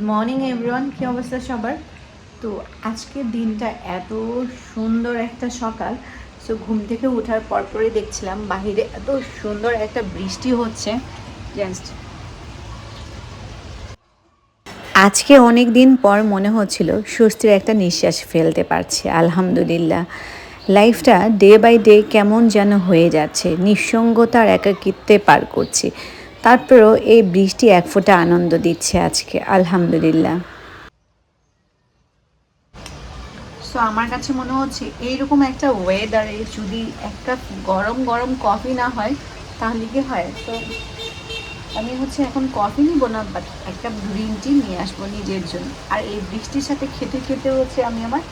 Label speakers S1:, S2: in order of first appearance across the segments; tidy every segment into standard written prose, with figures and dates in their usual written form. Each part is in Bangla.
S1: মর্নিং এভরিওয়ান, কী অবস্থা সবার? তো আজকের দিনটা এত সুন্দর একটা সকাল। সো ঘুম থেকে ওঠার পরপরই দেখছিলাম বাহিরে এত সুন্দর একটা বৃষ্টি হচ্ছে। জাস্ট আজকে অনেক দিন পর মনে হচ্ছিল স্বস্তির একটা নিঃশ্বাস ফেলতে পারছি। আলহামদুলিল্লাহ, লাইফটা ডে বাই ডে কেমন যেন হয়ে যাচ্ছে, নিঃসঙ্গতার একাকিত্বে পার করছি। তারপরেও এই বৃষ্টি এক ফোঁটা আনন্দ দিচ্ছে আজকে, আলহামদুলিল্লাহ। সো আমার কাছে মনে হচ্ছে এইরকম একটা ওয়েদারে যদি একটা গরম গরম কফি না হয় তাহলে কি হয়। তো আমি এখন কফি নিব না, বাট একটা গ্রিন টি নিয়ে আসবো নিজের জন্য। আর এই বৃষ্টির সাথে খেতে খেতে আমি আমার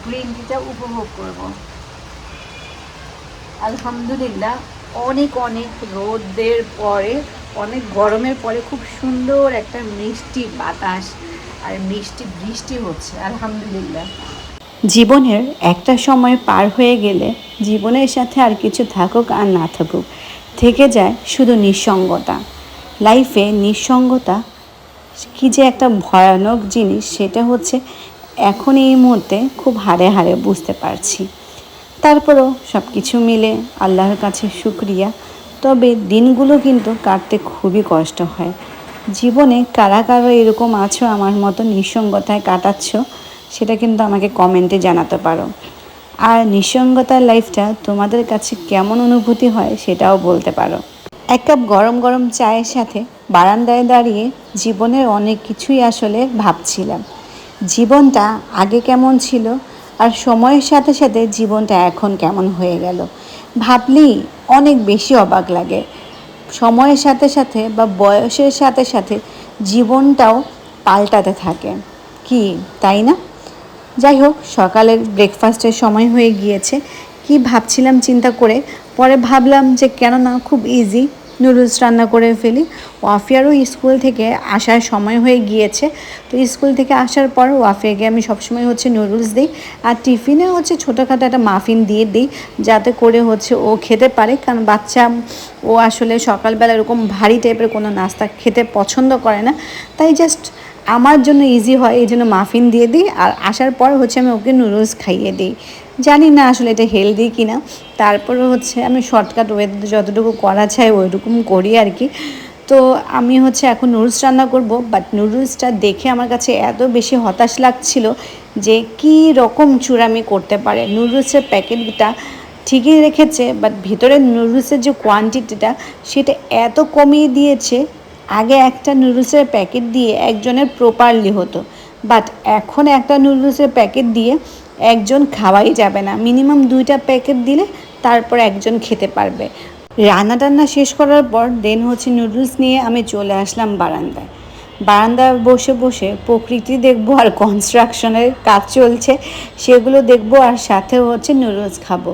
S1: গ্রিন টিটা উপভোগ করব। আলহামদুলিল্লাহ, অনেক অনেক রোদের পরে, অনেক গরমের পরে খুব সুন্দর একটা মিষ্টি বাতাস আর মিষ্টি বৃষ্টি হচ্ছে, আলহামদুলিল্লাহ। জীবনের একটা সময় পার হয়ে গেলে জীবনের সাথে আর কিছু থাকুক আর না থাকুক, থেকে যায় শুধু নিঃসঙ্গতা। লাইফে নিঃসঙ্গতা কি যে একটা ভয়ানক জিনিস, সেটা এখন এই মুহূর্তে খুব হাড়ে হাড়ে বুঝতে পারছি। তারপরও সব কিছু মিলে আল্লাহর কাছে শুকরিয়া। তবে দিনগুলো কিন্তু কাটতে খুবই কষ্ট হয়। জীবনে কারা কারা এরকম আছো আমার মতো নিঃসঙ্গতায় কাটাচ্ছ, সেটা কিন্তু আমাকে কমেন্টে জানাতে পারো। আর নিঃসঙ্গতার লাইফটা তোমাদের কাছে কেমন অনুভূতি হয় সেটাও বলতে পারো। এক কাপ গরম গরম চায়ের সাথে বারান্দায় দাঁড়িয়ে জীবনের অনেক কিছুই আসলে ভাবছিলাম। জীবনটা আগে কেমন ছিল আর সময়ের সাথে সাথে জীবনটা এখন কেমন হয়ে গেল, ভাবলেই অনেক বেশি অবাক লাগে। সময়ের সাথে সাথে বা বয়সের সাথে সাথে জীবনটাও পাল্টাতে থাকে, কি তাই না? যাই হোক, সকালের ব্রেকফাস্টের সময় হয়ে গিয়েছে। কি ভাবছিলাম চিন্তা করে, পরে ভাবলাম যে কেন না, খুব ইজি নুডলস রান্না করে ফেলি। ওয়াফিয়ারও স্কুল থেকে আসার সময় হয়ে গিয়েছে। তো স্কুল থেকে আসার পর ওয়াফিয়াকে আমি সবসময় নুডলস দিই, আর টিফিনে ছোটোখাটো একটা মাফিন দিয়ে দিই, যাতে করে ও খেতে পারে। কারণ বাচ্চা, ও আসলে সকালবেলা এরকম ভারী টাইপের কোনো নাস্তা খেতে পছন্দ করে না। তাই জাস্ট আমার জন্য ইজি হয়, এই জন্য মাফিন দিয়ে দিই, আর আসার পর আমি ওকে নুডলস খাইয়ে দিই। জানি না আসলে এটা হেলদি কি না, তারপরে আমি শর্টকাট ওয়েতে যতটুকু করা চাই ওইরকম করি আর কি। তো আমি এখন নুডলস রান্না করব, বাট নুডলসটা দেখে আমার কাছে এত বেশি হতাশ লাগছিল যে কী রকম চুরামি করতে পারে। নুডলসের প্যাকেটটা ঠিকই রেখেছে, বাট ভিতরের নুডলসের যে কোয়ান্টিটিটা সেটা এত কমিয়ে দিয়েছে। আগে একটা নুডলসের প্যাকেট দিয়ে একজনের প্রপারলি হতো, বাট এখন একটা নুডলসের প্যাকেট দিয়ে একজন খাওয়াই যাবে না, মিনিমাম 2টা প্যাকেট দিলে তারপর একজন খেতে পারবে। রান্না টান্না শেষ করার পর দেন নুডলস নিয়ে আমি চলে আসলাম বারান্দায়। বারান্দায় বসে বসে প্রকৃতি দেখবো আর কনস্ট্রাকশনের কাজ চলছে সেগুলো দেখবো, আর সাথে নুডলস খাবো।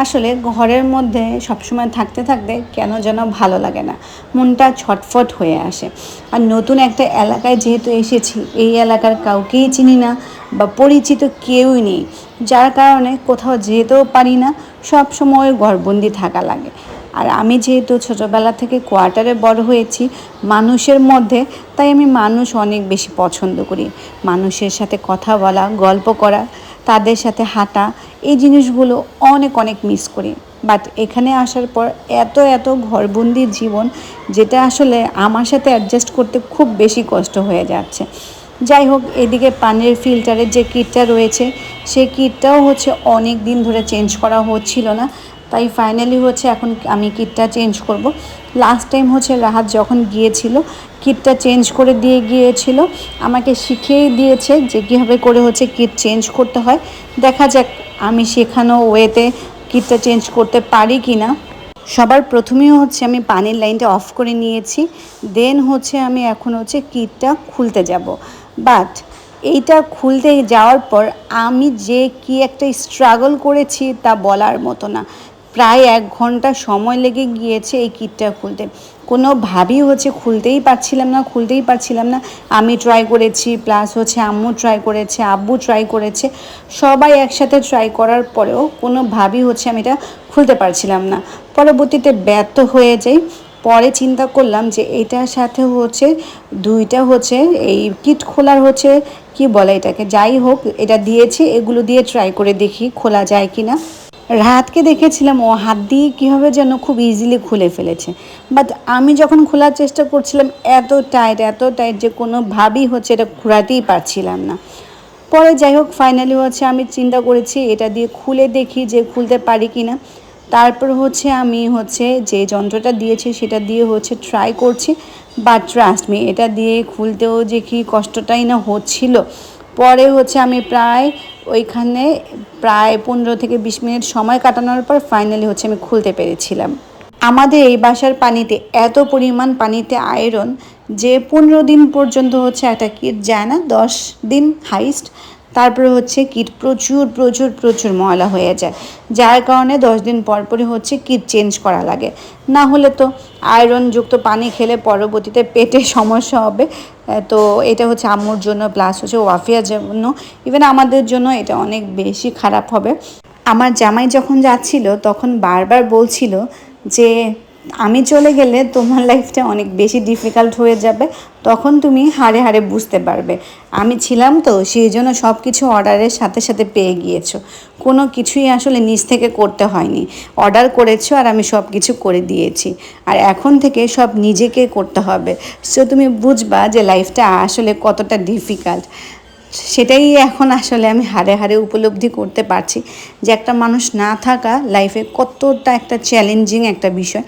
S1: আসলে ঘরের মধ্যে সবসময় থাকতে থাকতে কেন যেন ভালো লাগে না, মনটা ছটফট হয়ে আসে। আর নতুন একটা এলাকায় যেহেতু এসেছি, এই এলাকার কাউকেই চিনি না বা পরিচিত কেউই নেই, যার কারণে কোথাও যেতেও পারি না, সব সময় ঘরবন্দি থাকা লাগে। আর আমি যেহেতু ছোটোবেলা থেকে কোয়ার্টারে বড় হয়েছি মানুষের মধ্যে, তাই আমি মানুষ অনেক বেশি পছন্দ করি। মানুষের সাথে কথা বলা, গল্প করা, তাদের সাথে হাঁটা, এই জিনিসগুলো অনেক অনেক মিস করি। বাট এখানে আসার পর এত এত ঘরবন্দি জীবন, যেটা আসলে আমার সাথে অ্যাডজাস্ট করতে খুব বেশি কষ্ট হয়ে যাচ্ছে। যাই হোক, এদিকে পানির ফিল্টারের যে কিটটা রয়েছে সেই কিটটাও অনেক দিন ধরে চেঞ্জ করা হচ্ছিল না, তাই ফাইনালি এখন আমি কিটটা চেঞ্জ করব। লাস্ট টাইম রাহাত যখন গিয়েছিল কিটটা চেঞ্জ করে দিয়ে গিয়েছিল, আমাকে শিখিয়ে দিয়েছে যে কীভাবে করে কিট চেঞ্জ করতে হয়। দেখা যাক আমি শেখানো ওয়েতে কিটটা চেঞ্জ করতে পারি কি না। সবার প্রথমেই আমি পানির লাইনটা অফ করে নিয়েছি, দেন আমি এখন কিটটা খুলতে যাব। বাট এইটা খুলতে যাওয়ার পর আমি যে কি একটা স্ট্রাগল করেছি তা বলার মতো না। প্রায় 1 ঘন্টা সময় লেগে গিয়েছে এই কিটটা খুলতে। কোনোভাবেই খুলতেই পারছিলাম না। আমি ট্রাই করেছি, প্লাস আম্মু ট্রাই করেছে, আব্বু ট্রাই করেছে, সবাই একসাথে ট্রাই করার পরেও কোনোভাবেই আমি এটা খুলতে পারছিলাম না। পরবর্তীতে ব্যর্থ হয়ে যাই।
S2: পরে চিন্তা করলাম যে এটার সাথে হচ্ছে দুইটা হচ্ছে এই কিট খোলার হচ্ছে কি বলে এটাকে, যাই হোক এটা দিয়েছে, এগুলো দিয়ে ট্রাই করে দেখি খোলা যায় কি না। রাহাতকে দেখেছিলাম ও হাত দিয়ে কীভাবে যেন খুব ইজিলি খুলে ফেলেছে, বাট আমি যখন খোলার চেষ্টা করছিলাম এত টাইট যে কোনোভাবেই হচ্ছে এটা ঘোরাতেই পারছিলাম না। পরে যাই হোক ফাইনালি হচ্ছে আমি চিন্তা করেছি এটা দিয়ে খুলে দেখি যে খুলতে পারি কি না। তারপর হচ্ছে আমি হচ্ছে যে যন্ত্রটা দিয়েছি সেটা দিয়ে হচ্ছে ট্রাই করছি, বাট ট্রাস্ট মি এটা দিয়ে খুলতেও যে কি কষ্টটাই না হচ্ছিল। পরে হচ্ছে আমি ওইখানে প্রায় 15 থেকে 20 মিনিট সময় কাটানোর পর ফাইনালি হচ্ছে আমি খুলতে পেরেছিলাম। আমাদের এই বাসার পানিতে এত পরিমাণ পানিতে আয়রন যে 15 দিন পর্যন্ত হচ্ছে একটা কিট যায় না, 10 দিন হাইস্ট। তারপরে হচ্ছে কিট প্রচুর প্রচুর প্রচুর ময়লা হয়ে যায়, যার কারণে 10 দিন পর পরই হচ্ছে কিট চেঞ্জ করা লাগে। না হলে তো আয়রনযুক্ত পানি খেলে পরবর্তীতে পেটে সমস্যা হবে। তো এটা হচ্ছে আম্মুর জন্য প্লাস হচ্ছে ওয়াফিয়ার জন্য, ইভেন আমাদের জন্য এটা অনেক বেশি খারাপ হবে। আমার জামাই যখন যাচ্ছিল তখন বারবার বলছিল যে আমি চলে গেলে তোমার লাইফটা অনেক বেশি ডিফিকাল্ট হয়ে যাবে, তখন তুমি হাড়ে হাড়ে বুঝতে পারবে। আমি ছিলাম তো, সেই জন্য সব কিছু অর্ডারের সাথে সাথে পেয়ে গিয়েছো, কোনো কিছুই আসলে নিজ থেকে করতে হয়নি, অর্ডার করেছো আর আমি সব কিছু করে দিয়েছি। আর এখন থেকে সব নিজেকে করতে হবে, সো তুমি বুঝবা যে লাইফটা আসলে কতটা ডিফিকাল্ট। সেটাই এখন আসলে আমি হাড়ে হাড়ে উপলব্ধি করতে পারছি যে একটা মানুষ না থাকা লাইফে কতটা একটা চ্যালেঞ্জিং একটা বিষয়।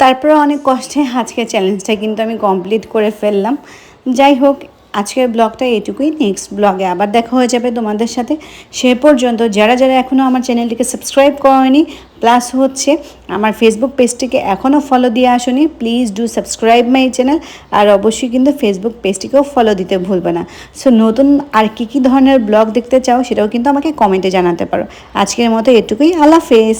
S2: তারপরে অনেক কষ্টে আজকে চ্যালেঞ্জটা কিন্তু আমি কমপ্লিট করে ফেললাম। যাই হোক, আজকের ব্লগটা এটুকুই। নেক্সট ব্লগে আবার দেখা হয়ে যাবে তোমাদের সাথে। সে পর্যন্ত যারা যারা এখনও আমার চ্যানেলটিকে সাবস্ক্রাইব করেনি, প্লাস হচ্ছে আমার ফেসবুক পেজটিকে এখনও ফলো দিয়ে আসোনি, please do subscribe my channel. আর অবশ্যই কিন্তু ফেসবুক পেজটিকেও ফলো দিতে ভুলবে না। সো নতুন আর কী ধরনের ব্লগ দেখতে চাও সেটাও কিন্তু আমাকে কমেন্টে জানাতে পারো। আজকের মতো এটুকুই, আল্লাহ হাফেজ।